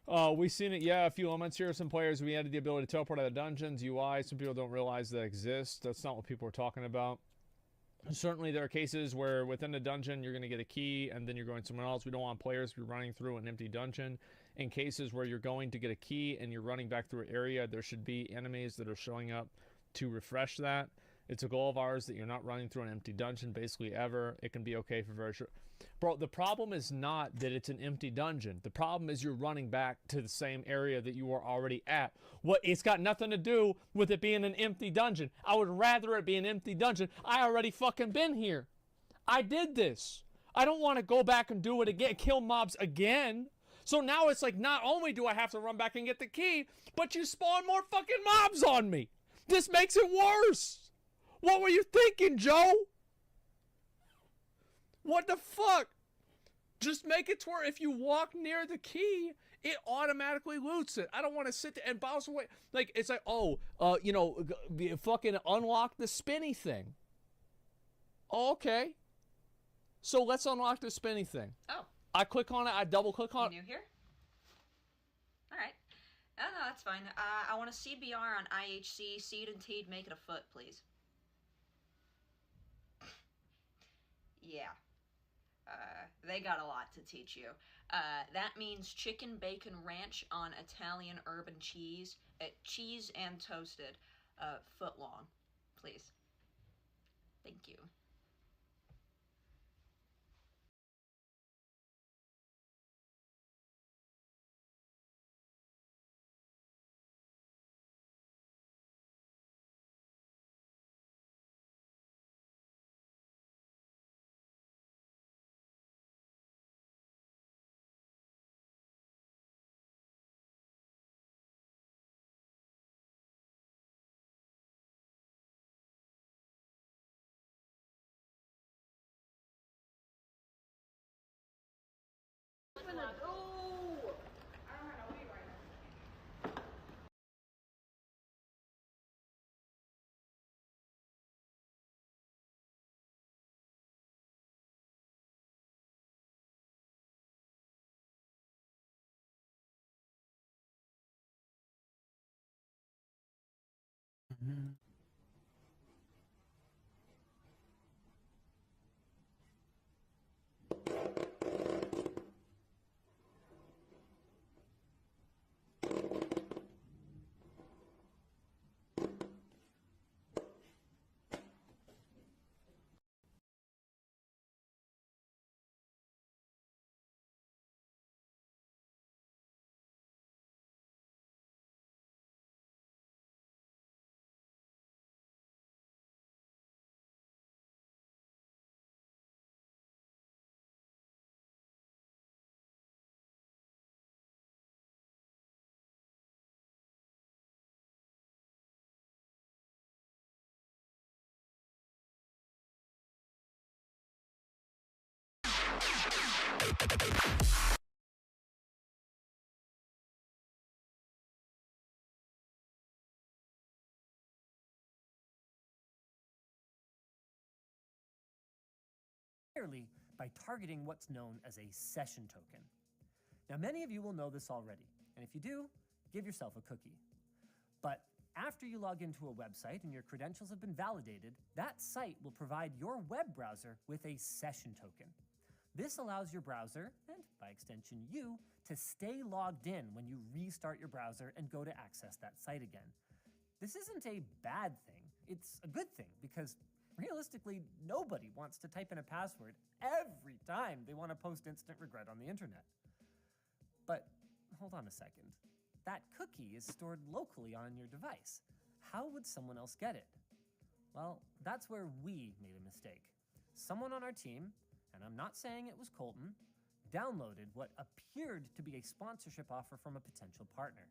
We've seen it, yeah, a few moments here. Some players, we added the ability to teleport out of dungeons, UI. Some people don't realize that exists. That's not what people are talking about. Certainly, there are cases where within a dungeon you're going to get a key and then you're going somewhere else. We don't want players to be running through an empty dungeon. In cases where you're going to get a key and you're running back through an area, there should be enemies that are showing up to refresh that. It's a goal of ours that you're not running through an empty dungeon basically ever. It can be okay for very short. Bro, the problem is not that it's an empty dungeon. The problem is you're running back to the same area that you were already at. What? It's got nothing to do with it being an empty dungeon. I would rather it be an empty dungeon. I already fucking been here. I did this. I don't want to go back and do it again, kill mobs again. So now it's like, not only do I have to run back and get the key, but you spawn more fucking mobs on me. This makes it worse. What were you thinking, Joe? What the fuck? Just make it to where if you walk near the key, it automatically loots it. I don't want to sit there and bounce away. Like, it's like, oh, fucking unlock the spinny thing. Oh, okay. So let's unlock the spinny thing. Oh. I click on it. I double click on it. You new here? All right. No, that's fine. I want a CBR on IHC, seed and teed, make it a foot, please. Yeah. They got a lot to teach you. That means chicken bacon ranch on Italian urban cheese, cheese and toasted, foot long, please. Thank you. Mm-hmm. By targeting what's known as a session token. Now, many of you will know this already, and if you do, give yourself a cookie. But after you log into a website and your credentials have been validated, that site will provide your web browser with a session token. This allows your browser, and by extension you, to stay logged in when you restart your browser and go to access that site again. This isn't a bad thing, it's a good thing, because realistically, nobody wants to type in a password every time they want to post instant regret on the internet. But hold on a second. That cookie is stored locally on your device. How would someone else get it? Well, that's where we made a mistake. Someone on our team, and I'm not saying it was Colton, downloaded what appeared to be a sponsorship offer from a potential partner.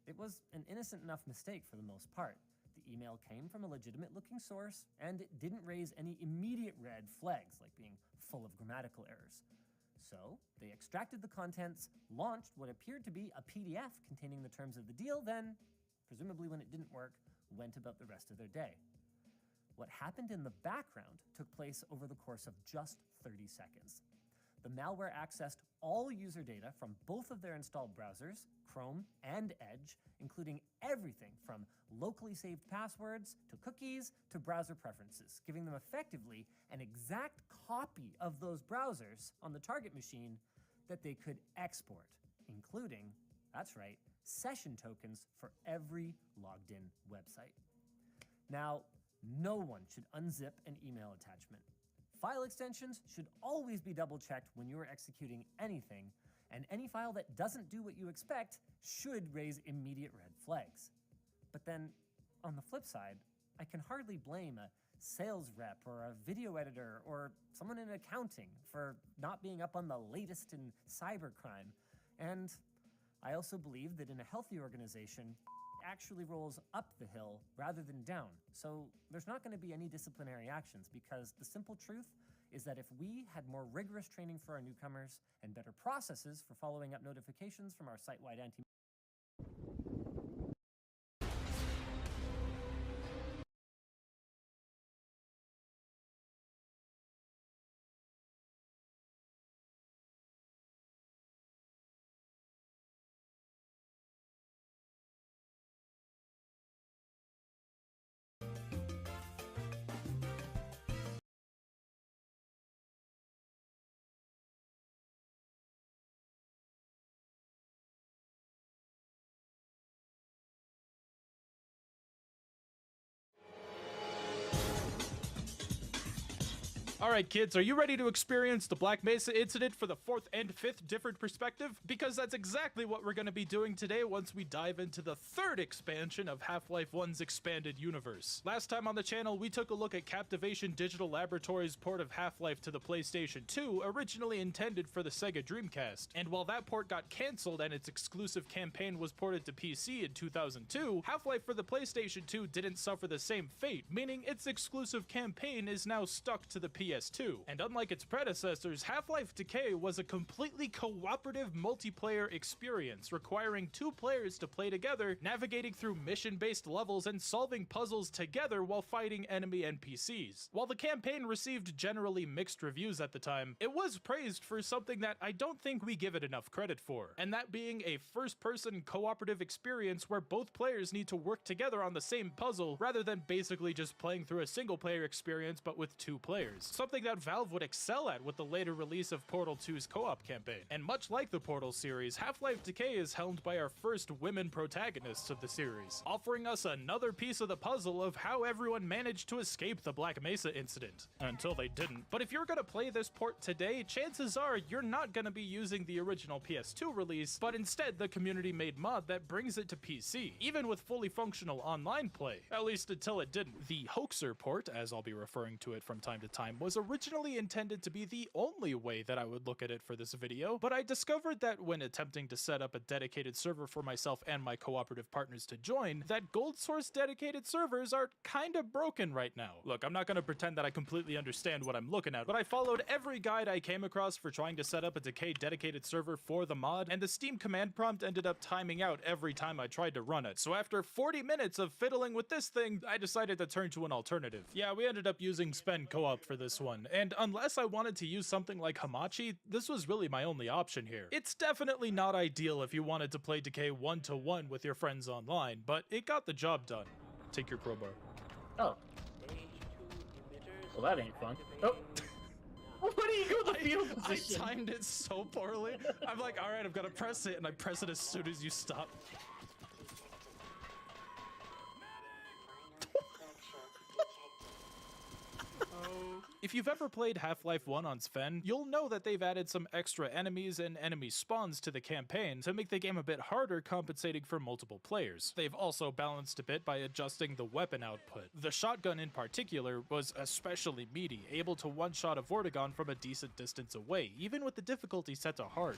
It was an innocent enough mistake for the most part. The email came from a legitimate-looking source, and it didn't raise any immediate red flags, like being full of grammatical errors. So, they extracted the contents, launched what appeared to be a PDF containing the terms of the deal, then, presumably when it didn't work, went about the rest of their day. What happened in the background took place over the course of just 30 seconds. The malware accessed all user data from both of their installed browsers, Chrome and Edge, including everything from locally saved passwords to cookies to browser preferences, giving them effectively an exact copy of those browsers on the target machine that they could export, including, that's right, session tokens for every logged in website. Now, no one should unzip an email attachment. File extensions should always be double-checked when you are executing anything, and any file that doesn't do what you expect should raise immediate red flags. But then, on the flip side, I can hardly blame a sales rep or a video editor or someone in accounting for not being up on the latest in cybercrime. And I also believe that in a healthy organization, actually rolls up the hill rather than down. So there's not going to be any disciplinary actions, because the simple truth is that if we had more rigorous training for our newcomers and better processes for following up notifications from our site-wide anti- Alright kids, are you ready to experience the Black Mesa incident for the 4th and 5th different perspective? Because that's exactly what we're going to be doing today once we dive into the 3rd expansion of Half-Life 1's expanded universe. Last time on the channel, we took a look at Captivation Digital Laboratories' port of Half-Life to the PlayStation 2, originally intended for the Sega Dreamcast. And while that port got cancelled and its exclusive campaign was ported to PC in 2002, Half-Life for the PlayStation 2 didn't suffer the same fate, meaning its exclusive campaign is now stuck to the PS2. And unlike its predecessors, Half-Life Decay was a completely cooperative multiplayer experience, requiring 2 players to play together, navigating through mission-based levels and solving puzzles together while fighting enemy NPCs. While the campaign received generally mixed reviews at the time, it was praised for something that I don't think we give it enough credit for, and that being a first-person cooperative experience where both players need to work together on the same puzzle, rather than basically just playing through a single-player experience but with 2 players. Something that Valve would excel at with the later release of Portal 2's co-op campaign. And much like the Portal series, Half-Life Decay is helmed by our first women protagonists of the series, offering us another piece of the puzzle of how everyone managed to escape the Black Mesa incident. Until they didn't. But if you're gonna play this port today, chances are you're not gonna be using the original PS2 release, but instead the community-made mod that brings it to PC, even with fully functional online play. At least until it didn't. The Hoaxer port, as I'll be referring to it from time to time, was originally intended to be the only way that I would look at it for this video, but I discovered that when attempting to set up a dedicated server for myself and my cooperative partners to join, that gold source dedicated servers are kinda broken right now. Look, I'm not gonna pretend that I completely understand what I'm looking at, but I followed every guide I came across for trying to set up a Decay dedicated server for the mod, and the Steam command prompt ended up timing out every time I tried to run it. So after 40 minutes of fiddling with this thing, I decided to turn to an alternative. Yeah, we ended up using Spend Co-op for this one, and unless I wanted to use something like Hamachi, this was really my only option here. It's definitely not ideal if you wanted to play Decay 1-to-1 with your friends online, but it got the job done. Take your crowbar. Oh. Well, that ain't fun. Oh. What do you go to the fetal position? I timed it so poorly. I'm like, alright, I've got to press it, and I press it as soon as you stop. If you've ever played Half-Life 1 on Sven, you'll know that they've added some extra enemies and enemy spawns to the campaign to make the game a bit harder, compensating for multiple players. They've also balanced a bit by adjusting the weapon output. The shotgun in particular was especially meaty, able to one-shot a Vortigaunt from a decent distance away, even with the difficulty set to hard.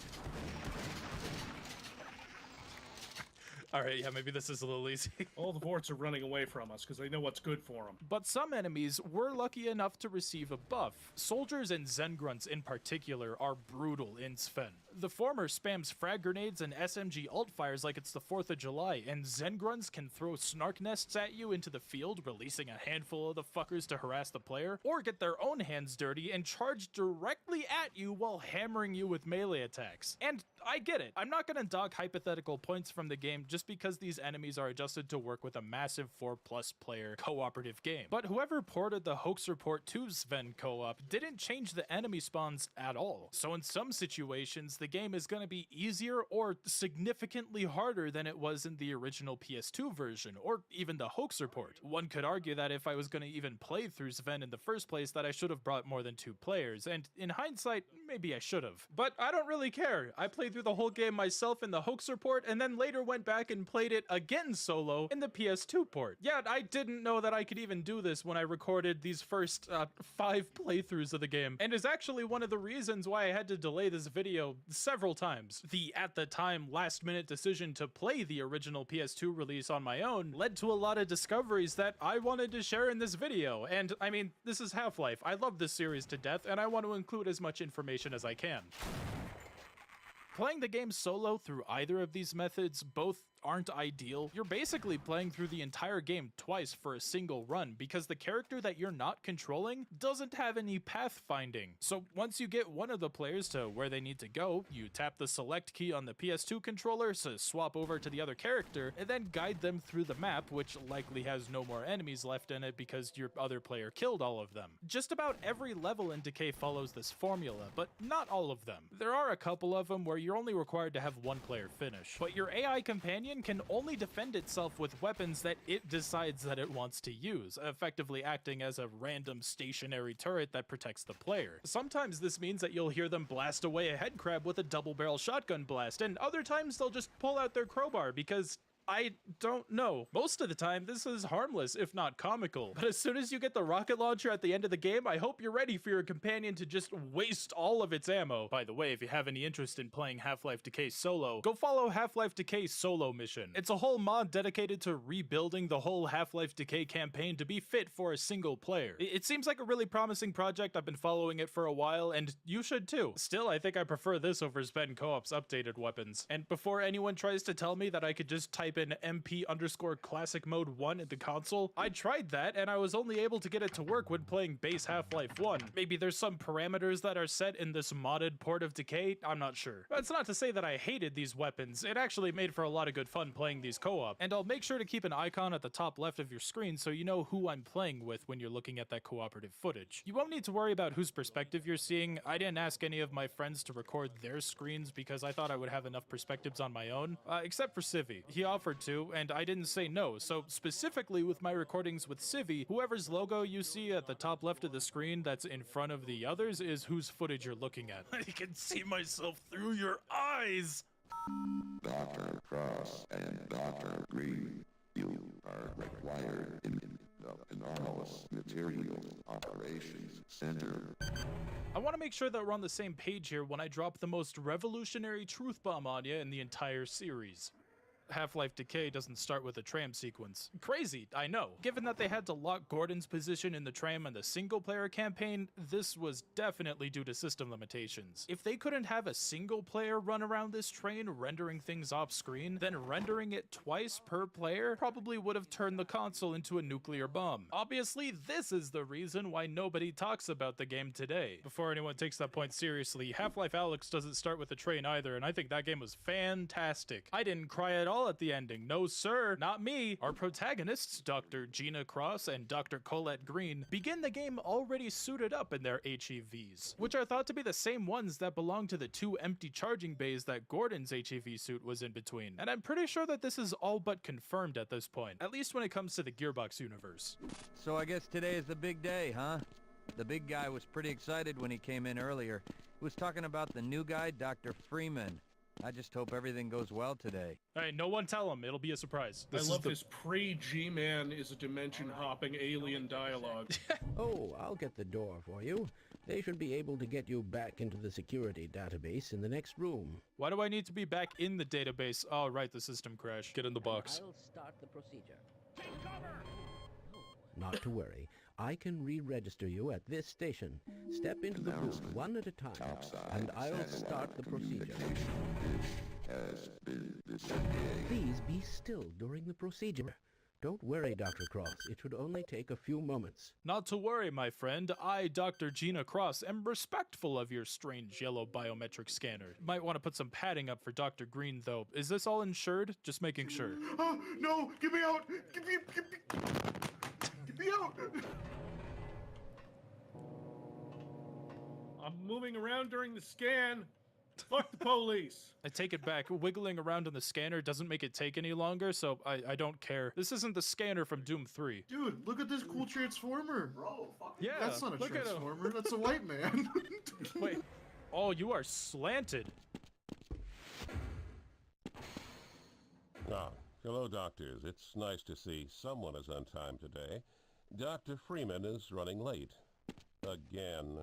Alright, yeah, maybe this is a little easy. All the forts are running away from us because they know what's good for them. But some enemies were lucky enough to receive a buff. Soldiers and Zen Grunts in particular are brutal in Sven. The former spams frag grenades and SMG alt fires like it's the 4th of July, and Zen Grunts can throw snark nests at you into the field, releasing a handful of the fuckers to harass the player, or get their own hands dirty and charge directly at you while hammering you with melee attacks. And I get it, I'm not gonna dock hypothetical points from the game just because these enemies are adjusted to work with a massive 4+ player cooperative game. But whoever ported the Hoaxer port to Sven co-op didn't change the enemy spawns at all. So in some situations, the game is gonna be easier or significantly harder than it was in the original PS2 version, or even the Hoaxer port. One could argue that if I was gonna even play through Sven in the first place, that I should have brought more than 2 players, and in hindsight, maybe I should have. But I don't really care. I played through the whole game myself in the Hoaxer port, and then later went back and played it again solo in the PS2 port. Yeah, I didn't know that I could even do this when I recorded these first 5 playthroughs of the game, and is actually one of the reasons why I had to delay this video several times. The, at the time, last-minute decision to play the original PS2 release on my own led to a lot of discoveries that I wanted to share in this video, and I mean, this is Half-Life. I love this series to death, and I want to include as much information as I can. Playing the game solo through either of these methods both aren't ideal. You're basically playing through the entire game twice for a single run because the character that you're not controlling doesn't have any pathfinding. So once you get one of the players to where they need to go, you tap the select key on the PS2 controller to swap over to the other character, and then guide them through the map, which likely has no more enemies left in it because your other player killed all of them. Just about every level in Decay follows this formula, but not all of them. There are a couple of them where you're only required to have one player finish, but your AI companion can only defend itself with weapons that it decides that it wants to use, effectively acting as a random stationary turret that protects the player. Sometimes this means that you'll hear them blast away a head crab with a double-barrel shotgun blast, and other times they'll just pull out their crowbar because I don't know. Most of the time, this is harmless, if not comical. But as soon as you get the rocket launcher at the end of the game, I hope you're ready for your companion to just waste all of its ammo. By the way, if you have any interest in playing Half-Life Decay solo, go follow Half-Life Decay Solo Mission. It's a whole mod dedicated to rebuilding the whole Half-Life Decay campaign to be fit for a single player. It seems like a really promising project. I've been following it for a while, and you should too. Still, I think I prefer this over Sven Co-op's updated weapons. And before anyone tries to tell me that I could just type in MP_classic mode 1 in the console, I tried that and I was only able to get it to work when playing base Half-Life 1. Maybe there's some parameters that are set in this modded port of Decay, I'm not sure. That's not to say that I hated these weapons. It actually made for a lot of good fun playing these co-op, and I'll make sure to keep an icon at the top left of your screen so you know who I'm playing with when you're looking at that cooperative footage. You won't need to worry about whose perspective you're seeing. I didn't ask any of my friends to record their screens because I thought I would have enough perspectives on my own, except for Civvy. He offered to, and I didn't say no, so specifically with my recordings with Civvy, whoever's logo you see at the top left of the screen that's in front of the others is whose footage you're looking at. I can see myself through your eyes! Dr. Cross and Dr. Green, you are required in the anomalous materials operations center. I want to make sure that we're on the same page here when I drop the most revolutionary truth bomb on you in the entire series. Half-Life Decay doesn't start with a tram sequence. Crazy, I know. Given that they had to lock Gordon's position in the tram in the single-player campaign, this was definitely due to system limitations. If they couldn't have a single player run around this train rendering things off-screen, then rendering it twice per player probably would have turned the console into a nuclear bomb. Obviously, this is the reason why nobody talks about the game today. Before anyone takes that point seriously, Half-Life Alyx doesn't start with a train either, and I think that game was fantastic. I didn't cry at all at the ending. No sir, not me. Our protagonists, Dr. Gina Cross and Dr. Colette Green, begin the game already suited up in their HEVs, which are thought to be the same ones that belong to the 2 empty charging bays that Gordon's HEV suit was in between. And I'm pretty sure that this is all but confirmed at this point, at least when it comes to the Gearbox universe. So I guess today is the big day, huh? The big guy was pretty excited when he came in earlier. He was talking about the new guy, Dr. Freeman. I just hope everything goes well today. Hey, no one tell him. It'll be a surprise. I love his pre-G-Man is a dimension-hopping alien dialogue. Oh, I'll get the door for you. They should be able to get you back into the security database in the next room. Why do I need to be back in the database? Oh, right, the system crashed. Get in the box. I'll start the procedure. Not to worry. I can re-register you at this station. Step into the booth one at a time, and I'll start the procedure. Has been disengaged. Please be still during the procedure. Don't worry, Dr. Cross. It should only take a few moments. Not to worry, my friend. I, Dr. Gina Cross, am respectful of your strange yellow biometric scanner. Might want to put some padding up for Dr. Green, though. Is this all insured? Just making sure. Oh, no! Get me out! Get me out! I'm moving around during the scan. Fuck the police. I take it back. Wiggling around in the scanner doesn't make it take any longer, so I don't care. This isn't the scanner from Doom 3. Dude, look at this cool transformer. Bro, fuck. Yeah, That's not a look at him. transformer. That's a white man. Wait. Oh, you are slanted. Ah, hello, doctors. It's nice to see someone is on time today. Dr. Freeman is running late. Again.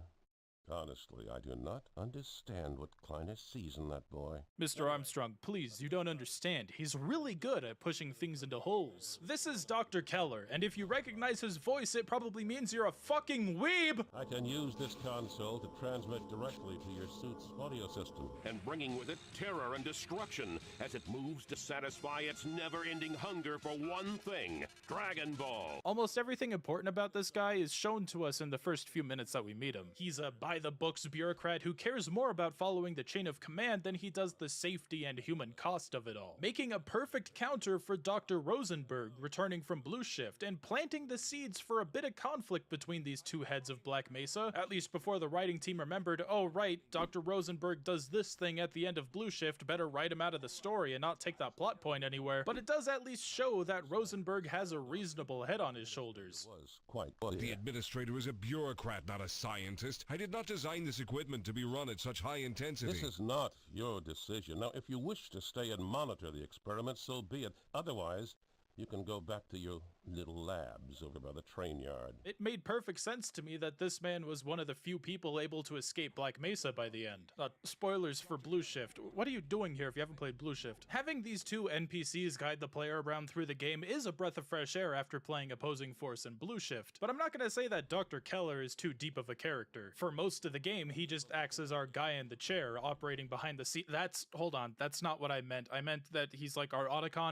Honestly, I do not understand what Kleiner sees in that boy. Mr. Armstrong, please, you don't understand. He's really good at pushing things into holes. This is Dr. Keller, and if you recognize his voice, it probably means you're a fucking weeb! I can use this console to transmit directly to your suit's audio system. And bringing with it terror and destruction as it moves to satisfy its never-ending hunger for one thing, Dragon Ball. Almost everything important about this guy is shown to us in the first few minutes that we meet him. He's a by-the-books bureaucrat who cares more about following the chain of command than he does the safety and human cost of it all. Making a perfect counter for Dr. Rosenberg returning from Blue Shift and planting the seeds for a bit of conflict between these two heads of Black Mesa, at least before the writing team remembered, oh right, Dr. Rosenberg does this thing at the end of Blue Shift, better write him out of the story and not take that plot point anywhere. But it does at least show that Rosenberg has a reasonable head on his shoulders. Was quite The administrator is a bureaucrat, not a scientist. I did not design this equipment to be run at such high intensity. This is not your decision. Now, if you wish to stay and monitor the experiment, so be it. Otherwise, you can go back to your little labs over by the train yard. It made perfect sense to me that this man was one of the few people able to escape Black Mesa by the end. Spoilers for Blue Shift. What are you doing here if you haven't played Blue Shift? Having these two NPCs guide the player around through the game is a breath of fresh air after playing opposing force in Blue Shift, but I'm not gonna say that Dr. Keller is too deep of a character. For most of the game, he just acts as our guy in the chair, operating behind the seat. Hold on, that's not what I meant. I meant that he's like our autocon.